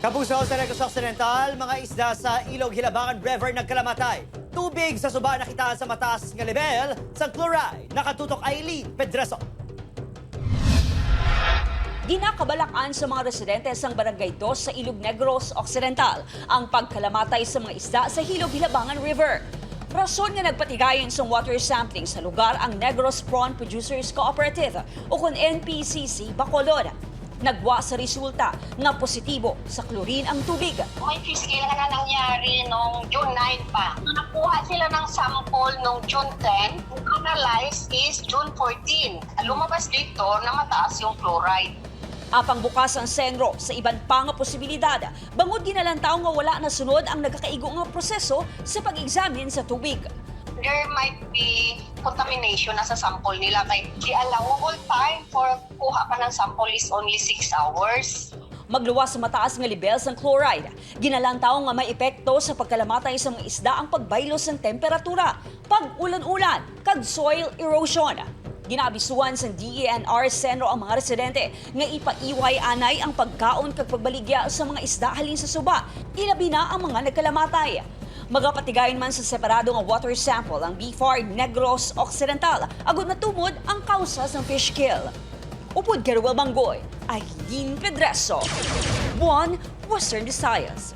Kapuso sa Negros Occidental, mga isda sa Ilog, Hilabangan River nagkalamatay. Tubig sa suba nakitaan sa mataas nga lebel sa chloride. Nakatutok Aileen Pedreso. Ginakabalakan sa mga residente sang Barangay 2 sa Ilog Negros Occidental ang pagkalamatay sa mga isda sa Hilog Hilabangan River. Rason nga nagpatigayon sa water sampling sa lugar ang Negros Prawn Producers Cooperative o kung NPCC Bacolod. Nagwa sa resulta nga positibo sa chlorine ang tubig. May fish scale na nangyari nung June 9 pa. Nakuha sila ng sample nung June 10. Analyze is June 14. Lumabas dito na mataas yung chloride. Apang bukas ang senro sa iban pa nga posibilidad. Bangod ginalantaw nga wala na sunod ang nagkakaigo nga proseso sa pag-examine sa tubig. There might be contamination na sa sample nila. The allowable time for kuha ka ng sample is only 6 hours. Magluwas sa mataas nga levels ng chloride. Ginalantaw nga may epekto sa pagkalamatay sa mga isda ang pagbaylos ng temperatura, pag-ulan-ulan, kag soil erosion. Ginabisuan sa DENR Senro ang mga residente nga ipaiway anay ang pagkaon kag pagbaligya sa mga isda halin sa suba. Ilabi na ang mga nagkalamatay. Magapatigayon man sa separado nga water sample ang BFAR Negros Occidental agud matumod ang kausa ng fish kill. Upod Keruel Manggoy, Aileen Pedreso, Western Visayas.